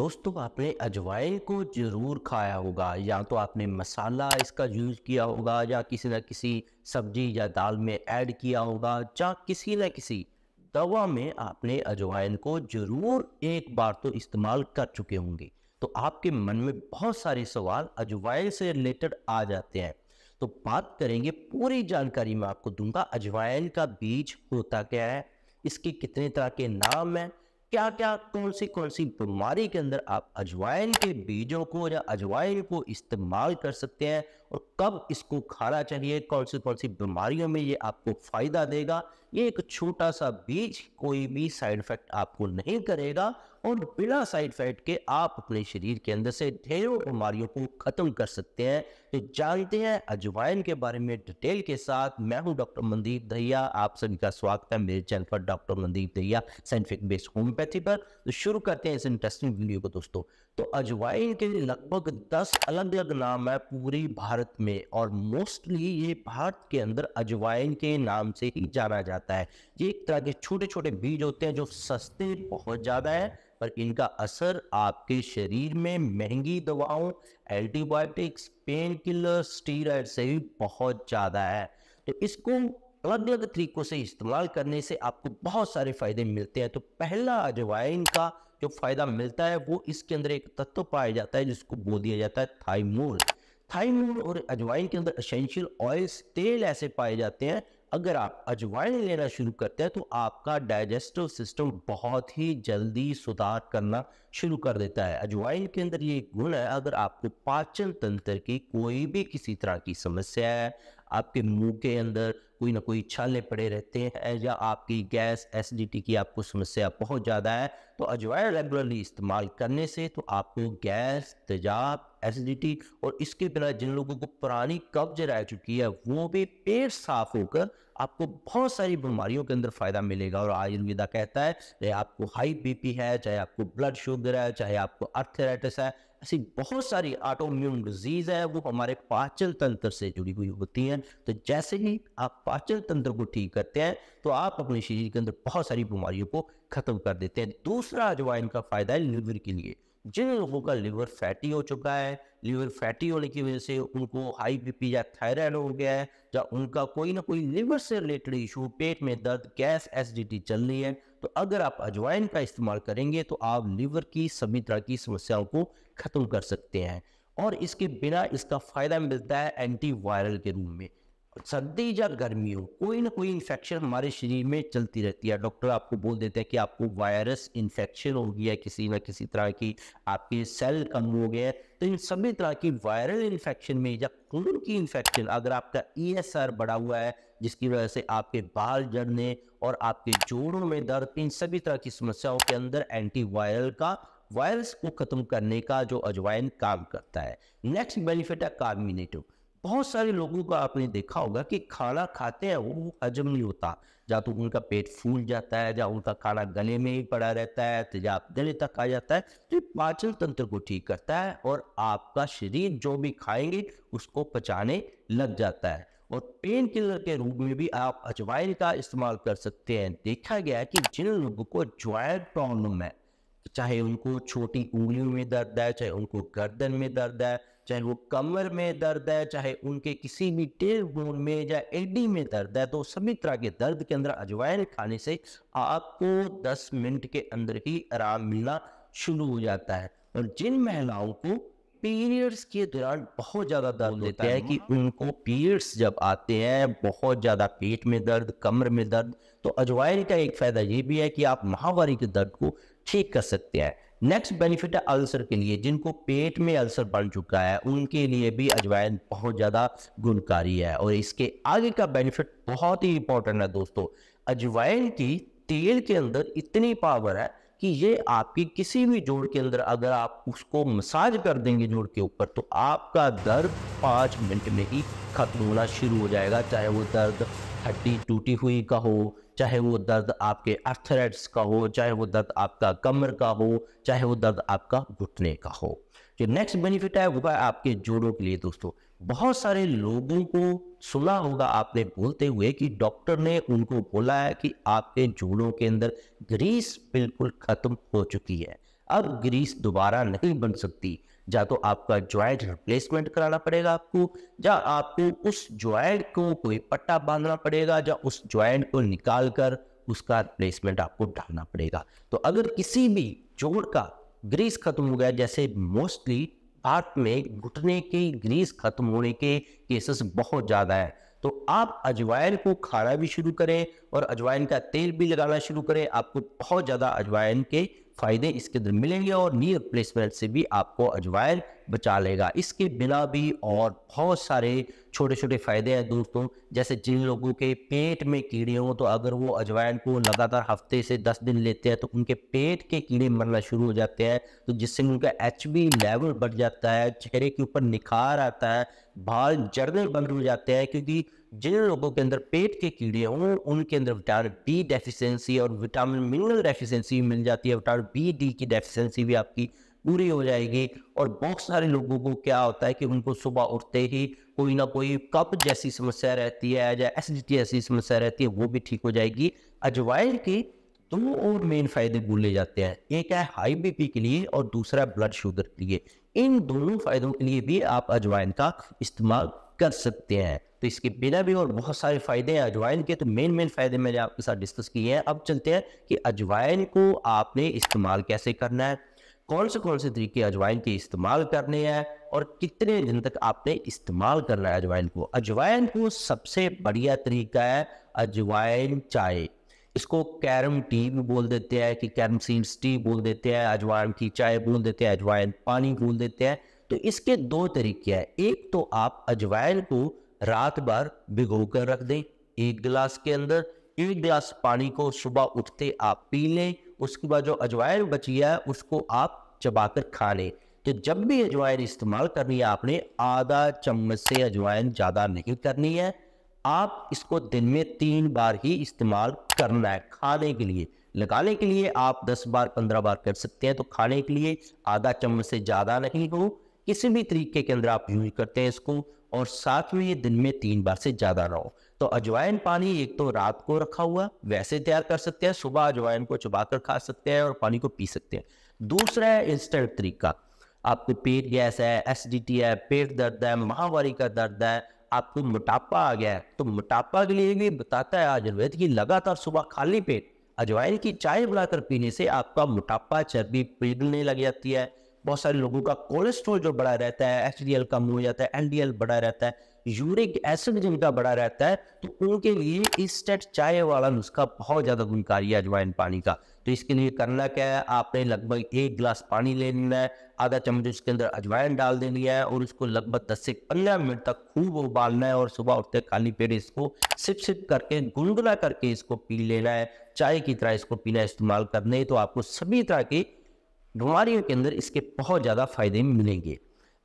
दोस्तों आपने अजवाइन को ज़रूर खाया होगा या तो आपने मसाला इसका यूज़ किया होगा या किसी न किसी सब्जी या दाल में ऐड किया होगा या किसी न किसी दवा में आपने अजवाइन को ज़रूर एक बार तो इस्तेमाल कर चुके होंगे। तो आपके मन में बहुत सारे सवाल अजवाइन से रिलेटेड आ जाते हैं। तो बात करेंगे, पूरी जानकारी मैं आपको दूंगा। अजवाइन का बीज होता क्या है, इसके कितने तरह के नाम हैं, क्या क्या कौन सी बीमारी के अंदर आप अजवाइन के बीजों को या अजवाइन को इस्तेमाल कर सकते हैं और कब इसको खाना चाहिए, कौन सी बीमारियों में ये आपको फायदा देगा। ये एक छोटा सा बीज कोई भी साइड इफेक्ट आपको नहीं करेगा और बिना साइड इफेक्ट के आप अपने शरीर के अंदर से ढेरों बीमारियों को खत्म कर सकते हैं। तो जानते हैं अजवाइन के बारे में डिटेल के साथ। मैं हूं डॉक्टर मनदीप दहिया, आप सभी का स्वागत है मेरे चैनल पर doctor Mandeep Dahiya scientific based homeopathy पर। तो शुरू करते हैं इस इंटरेस्टिंग वीडियो को दोस्तों। तो अजवाइन के लगभग 10 अलग अलग नाम है पूरी भारत में और मोस्टली ये भारत के अंदर अजवाइन के नाम से ही जाना जाता है। ये एक तरह के छोटे छोटे बीज होते हैं जो सस्ते बहुत ज़्यादा है, पर इनका असर आपके शरीर में महंगी दवाओं, एंटीबायोटिक्स, पेन किलर, स्टीरॉयड से भी बहुत ज़्यादा है। तो इसको अलग अलग तरीकों से इस्तेमाल करने से आपको बहुत सारे फायदे मिलते हैं। तो पहला अजवाइन का जो फायदा मिलता है वो इसके अंदर एक तत्व पाया जाता है जिसको बोल दिया जाता है थाइमोल। थाइमोल और अजवाइन के अंदर एसेंशियल ऑयल्स, तेल ऐसे पाए जाते हैं, अगर आप अजवाइन लेना शुरू करते हैं तो आपका डाइजेस्टिव सिस्टम बहुत ही जल्दी सुधार करना शुरू कर देता है। अजवाइन के अंदर ये गुण है, अगर आपको पाचन तंत्र की कोई भी किसी तरह की समस्या है, आपके मुंह के अंदर कोई ना कोई छाले पड़े रहते हैं या आपकी गैस एसिडिटी की आपको समस्या बहुत ज़्यादा है, तो अजवाइन रेगुलरली इस्तेमाल करने से तो आपको गैस, तेजाब, एसिडिटी और इसके बिना जिन लोगों को पुरानी कब्ज रह चुकी है वो भी पेट साफ होकर आपको बहुत सारी बीमारियों के अंदर फायदा मिलेगा। और आयुर्वेदा कहता है चाहे आपको हाई बीपी है, चाहे आपको ब्लड शुगर है, चाहे आपको अर्थराइटिस है, ऐसी बहुत सारी ऑटोइम्यून डिजीज है वो हमारे पाचन तंत्र से जुड़ी हुई होती हैं। तो जैसे ही आप पाचन तंत्र को ठीक करते हैं तो आप अपने शरीर के अंदर बहुत सारी बीमारियों को खत्म कर देते हैं। दूसरा अजवाइन का फायदा है लिवर के लिए। जिन लोगों का लिवर फैटी हो चुका है, लिवर फैटी होने की वजह से उनको हाई बीपी या थायराइड हो गया है, या उनका कोई ना कोई लिवर से रिलेटेड इशू, पेट में दर्द, गैस, एसिडिटी चल रही है, तो अगर आप अजवाइन का इस्तेमाल करेंगे तो आप लिवर की सभी तरह की समस्याओं को खत्म कर सकते हैं। और इसके बिना इसका फायदा मिलता है एंटीवायरल के रूप में। सर्दी या गर्मी हो, कोई ना कोई इन्फेक्शन हमारे शरीर में चलती रहती है। डॉक्टर आपको बोल देते हैं कि आपको वायरस इन्फेक्शन हो गया है, किसी ना किसी तरह की आपके सेल कम हो गए हैं। तो इन सभी तरह की वायरल इन्फेक्शन में या खून की इन्फेक्शन, अगर आपका ESR बढ़ा हुआ है जिसकी वजह से आपके बाल झड़ने और आपके जोड़ों में दर्द, इन सभी तरह की समस्याओं के अंदर एंटीवायरल का, वायरस को खत्म करने का जो अजवाइन काम करता है। नेक्स्ट बेनिफिट है कार्मिनेटिव। बहुत सारे लोगों को आपने देखा होगा कि खाना खाते हैं वो हजम नहीं होता, या तो उनका पेट फूल जाता है, या उनका खाना गले में ही पड़ा रहता है, तेजाब गले तक आ जाता है। तो ये पाचन तंत्र को ठीक करता है और आपका शरीर जो भी खाएंगे उसको पचाने लग जाता है। और पेन किलर के रूप में भी आप अजवाइन का इस्तेमाल कर सकते हैं। देखा गया है कि जिन लोगों को जॉइंट प्रॉब्लम है, चाहे उनको छोटी उंगलियों में दर्द है, चाहे उनको गर्दन में दर्द है, चाहे वो कमर में दर्द है, चाहे उनके किसी भी टेल बोन में या एडी में दर्द है, तो सभी तरह के दर्द के अंदर अजवाइन खाने से आपको 10 मिनट के अंदर ही आराम मिलना शुरू हो जाता है। और जिन महिलाओं को पीरियड्स के दौरान बहुत ज़्यादा दर्द होता है कि उनको पीरियड्स जब आते हैं बहुत ज़्यादा पेट में दर्द, कमर में दर्द, तो अजवाइन का एक फ़ायदा ये भी है कि आप माहवारी के दर्द को ठीक कर सकते हैं। नेक्स्ट बेनिफिट है अल्सर के लिए। जिनको पेट में अल्सर बन चुका है उनके लिए भी अजवाइन बहुत ज़्यादा गुणकारी है। और इसके आगे का बेनिफिट बहुत ही इंपॉर्टेंट है दोस्तों। अजवाइन की तेल के अंदर इतनी पावर है कि ये आपकी किसी भी जोड़ के अंदर अगर आप उसको मसाज कर देंगे जोड़ के ऊपर, तो आपका दर्द 5 मिनट में ही खत्म होना शुरू हो जाएगा। चाहे वो दर्द हड्डी टूटी हुई का हो, चाहे वो दर्द आपके अर्थराइटिस का हो, चाहे वो दर्द आपका कमर का हो, चाहे वो दर्द आपका घुटने का हो। जो नेक्स्ट बेनिफिट है वो है आपके जोड़ों के लिए दोस्तों। बहुत सारे लोगों को सुना होगा आपने बोलते हुए कि डॉक्टर ने उनको बोला है कि आपके जोड़ों के अंदर ग्रीस बिल्कुल खत्म हो चुकी है। अब ग्रीस दोबारा नहीं बन सकती, या तो आपका ज्वाइंट रिप्लेसमेंट कराना पड़ेगा आपको, या आपको उस ज्वाइंट को कोई पट्टा बांधना पड़ेगा, या उस ज्वाइंट को निकाल कर उसका रिप्लेसमेंट आपको डालना पड़ेगा। तो अगर किसी भी जोड़ का ग्रीस खत्म हो गया, जैसे मोस्टली भारत में घुटने की ग्रीस खत्म होने के केसेस बहुत ज़्यादा है, तो आप अजवाइन को खाना भी शुरू करें और अजवाइन का तेल भी लगाना शुरू करें। आपको बहुत ज़्यादा अजवाइन के फायदे इसके अंदर मिलेंगे और नी रिप्लेसमेंट से भी आपको अजवाइन बचा लेगा। इसके बिना भी और बहुत सारे छोटे छोटे फायदे हैं दोस्तों, जैसे जिन लोगों के पेट में कीड़े हों, तो अगर वो अजवाइन को लगातार हफ्ते से 10 दिन लेते हैं तो उनके पेट के कीड़े मरना शुरू हो जाते हैं, तो जिससे उनका HB लेवल बढ़ जाता है, चेहरे के ऊपर निखार आता है, बाल झड़ने बंद हो जाते हैं। क्योंकि जिन लोगों के अंदर पेट के कीड़े हों उनके अंदर विटामिन B डेफिशिएंसी और विटामिन मिनरल डेफिशिएंसी मिल जाती है, विटामिन B, D की डेफिशिएंसी भी आपकी पूरी हो जाएगी। और बहुत सारे लोगों को क्या होता है कि उनको सुबह उठते ही कोई ना कोई कब्ज जैसी समस्या रहती है या एसिडिटी जैसी समस्या रहती है, वो भी ठीक हो जाएगी। अजवाइन के दो और मेन फायदे बोले जाते हैं, एक है हाई BP के लिए और दूसरा ब्लड शुगर के लिए। इन दोनों फायदों के लिए भी आप अजवाइन का इस्तेमाल कर सकते हैं। तो इसके बिना भी और बहुत सारे फायदे हैं अजवाइन के, तो मेन फायदे मैंने आपके साथ डिस्कस किए हैं। अब चलते हैं कि अजवाइन को आपने इस्तेमाल कैसे करना है, कौन से तरीके अजवाइन के इस्तेमाल करने हैं और कितने दिन तक आपने इस्तेमाल करना है अजवाइन को। अजवाइन को सबसे बढ़िया तरीका है अजवाइन चाय। इसको कैरम टी भी बोल देते हैं, कि कैरम सीड्स टी बोल देते हैं, अजवाइन की चाय बोल देते हैं, अजवाइन पानी बोल देते हैं। तो इसके दो तरीके हैं, एक तो आप अजवाइन को रात भर भिगो कर रख दें 1 गिलास के अंदर, 1 गिलास पानी को सुबह उठते आप पी लें। उसके बाद जो अजवाइन बची है उसको आप चबाकर खा लें। तो जब भी अजवाइन इस्तेमाल करनी है आपने आधा चम्मच से अजवाइन ज़्यादा नहीं करनी है। आप इसको दिन में 3 बार ही इस्तेमाल करना है। खाने के लिए, लगाने के लिए आप 10 बार 15 बार कर सकते हैं, तो खाने के लिए आधा चम्मच से ज़्यादा नहीं हो, किसी भी तरीके के अंदर आप यूज करते हैं इसको, और साथ में ये दिन में 3 बार से ज़्यादा ना हो। तो अजवाइन पानी एक तो रात को रखा हुआ वैसे तैयार कर सकते हैं, सुबह अजवाइन को चबाकर खा सकते हैं और पानी को पी सकते हैं। दूसरा है इंस्टेंट तरीका, आपको पेट गैस है, एसिडिटी है, पेट दर्द है, माहवारी का दर्द है, आपको मोटापा आ गया है, तो मोटापा के लिए भी बताता है आयुर्वेद की लगातार सुबह खाली पेट अजवाइन की चाय बनाकर पीने से आपका मोटापा, चर्बी पिघलने लग जाती है। बहुत सारे लोगों का कोलेस्ट्रॉल जो बढ़ा रहता है, HDL कम हो जाता है, LDL बढ़ा रहता है, यूरिक एसिड जिनका बढ़ा रहता है, तो उनके लिए इंस्टेंट चाय वाला नुस्खा बहुत ज़्यादा गुणकारी है अजवाइन पानी का। तो इसके लिए करना क्या है, आपने लगभग 1 गिलास पानी ले लेना है, आधा चम्मच उसके अंदर अजवाइन डाल देनी है और उसको लगभग 10 से 15 मिनट तक खूब उबालना है और सुबह उठते खाली पेट इसको सिप करके गुनगुना करके इसको पी लेना है। चाय की तरह इसको पीना इस्तेमाल करने, तो आपको सभी तरह की बीमारियों के अंदर इसके बहुत ज़्यादा फायदे मिलेंगे।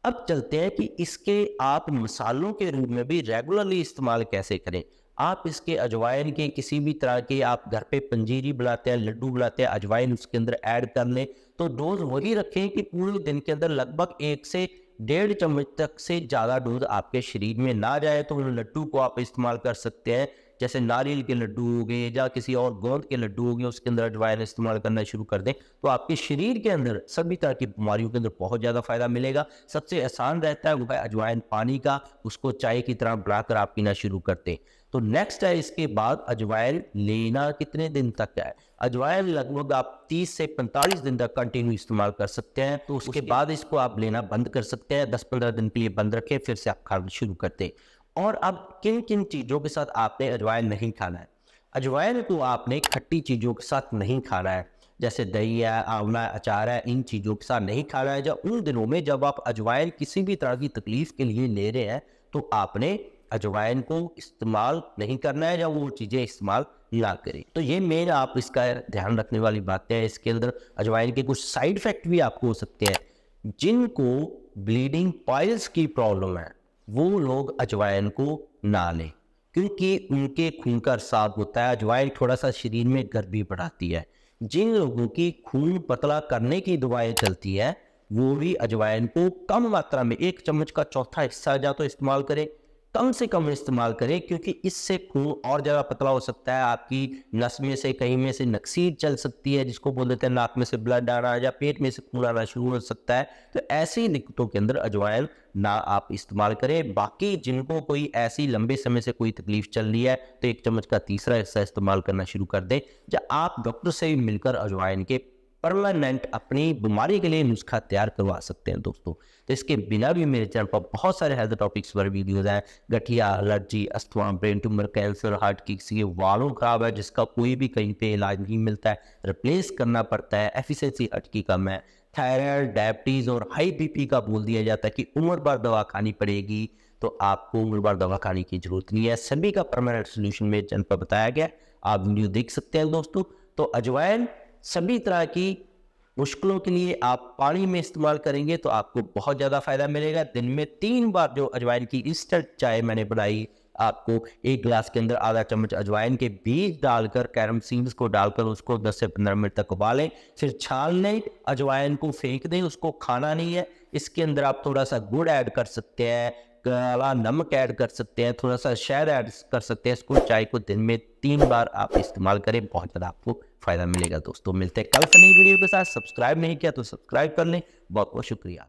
अब चलते हैं कि इसके आप मसालों के रूप में भी रेगुलरली इस्तेमाल कैसे करें। आप इसके अजवाइन के किसी भी तरह के आप घर पे पंजीरी बनाते हैं, लड्डू बनाते हैं, अजवाइन उसके अंदर ऐड कर लें, तो डोज वही रखें कि पूरे दिन के अंदर लगभग 1 से 1.5 चम्मच तक से ज़्यादा डोज आपके शरीर में ना जाए। तो उन लड्डू को आप इस्तेमाल कर सकते हैं, जैसे नारियल के लड्डू हो गए या किसी और गोंद के लड्डू हो गए, उसके अंदर अजवाइन इस्तेमाल करना शुरू कर दें, तो आपके शरीर के अंदर सभी तरह की बीमारियों के अंदर बहुत ज़्यादा फायदा मिलेगा। सबसे आसान रहता है वो है अजवाइन पानी का, उसको चाय की तरह बनाकर आप पीना शुरू करते हैं। तो नेक्स्ट है इसके बाद अजवाइन लेना कितने दिन तक है। अजवाइन लगभग आप 30 से 45 दिन तक कंटिन्यू इस्तेमाल कर सकते हैं, तो उसके बाद इसको आप लेना बंद कर सकते हैं। 10-15 दिन के लिए बंद रखें, फिर से आप खाना शुरू करते हैं। और अब किन किन चीज़ों के साथ आपने अजवाइन नहीं खाना है। अजवाइन को आपने खट्टी चीज़ों के साथ नहीं खाना है, जैसे दही है, आंवला है, अचार है, इन चीज़ों के साथ नहीं खाना है। जब उन दिनों में जब आप अजवाइन किसी भी तरह की तकलीफ के लिए ले रहे हैं, तो आपने अजवाइन को इस्तेमाल नहीं करना है या वो चीज़ें इस्तेमाल ना करें। तो ये मेन आप इसका ध्यान रखने वाली बातें हैं। इसके अंदर अजवाइन के कुछ साइड इफेक्ट भी आपको हो सकते हैं। जिनको ब्लीडिंग पाइल्स की प्रॉब्लम है वो लोग अजवाइन को ना लें, क्योंकि उनके खून का रिसाव होता है। अजवाइन थोड़ा सा शरीर में गर्मी बढ़ाती है। जिन लोगों की खून पतला करने की दवाएं चलती है वो भी अजवाइन को कम मात्रा में 1 चम्मच का चौथा हिस्सा या तो इस्तेमाल करें, कम से कम इस्तेमाल करें, क्योंकि इससे खून और ज़्यादा पतला हो सकता है, आपकी नस में से कहीं में से नक्सीर चल सकती है जिसको बोल देते हैं नाक में से ब्लड आना, या पेट में से खून आना शुरू हो सकता है। तो ऐसी दिक्कतों के अंदर अजवाइन ना आप इस्तेमाल करें। बाकी जिनको कोई ऐसी लंबे समय से कोई तकलीफ चल रही है तो 1 चम्मच का तीसरा हिस्सा इस्तेमाल करना शुरू कर दें, या आप डॉक्टर से भी मिलकर अजवाइन के परमानेंट अपनी बीमारी के लिए नुस्खा तैयार करवा सकते हैं दोस्तों। तो इसके बिना भी मेरे चैनल पर बहुत सारे हेल्थ टॉपिक्स पर वीडियोज़ हैं, गठिया, allergy, asthma, brain tumour, cancer, heart की, किसी के वालों खराब है जिसका कोई भी कहीं पे इलाज नहीं मिलता है, रिप्लेस करना पड़ता है, एफिशिएंसी हार्ट की कम है, थायराइड, डायबिटीज़ और हाई बीपी का बोल दिया जाता है कि उम्र भर दवा खानी पड़ेगी, तो आपको उम्र भर दवा खाने की जरूरत नहीं है। सभी का परमानेंट सोल्यूशन मेरे चैनल पर बताया गया, आप वीडियो देख सकते हैं दोस्तों। तो अजवाइन सभी तरह की मुश्किलों के लिए आप पानी में इस्तेमाल करेंगे तो आपको बहुत ज़्यादा फायदा मिलेगा। दिन में 3 बार जो अजवाइन की इंस्टेंट चाय मैंने बनाई, आपको 1 गिलास के अंदर आधा चम्मच अजवाइन के बीज डालकर, कैरम सीड्स को डालकर उसको 10 से 15 मिनट तक उबालें, फिर छान लें, अजवाइन को फेंक दें, उसको खाना नहीं है। इसके अंदर आप थोड़ा सा गुड़ ऐड कर सकते हैं, काला नमक ऐड कर सकते हैं, थोड़ा सा शहद ऐड कर सकते हैं। इसको चाय को दिन में 3 बार आप इस्तेमाल करें, बहुत ज़्यादा आपको फायदा मिलेगा दोस्तों। मिलते हैं कल से नई वीडियो के साथ। सब्सक्राइब नहीं किया तो सब्सक्राइब कर लें। बहुत बहुत शुक्रिया।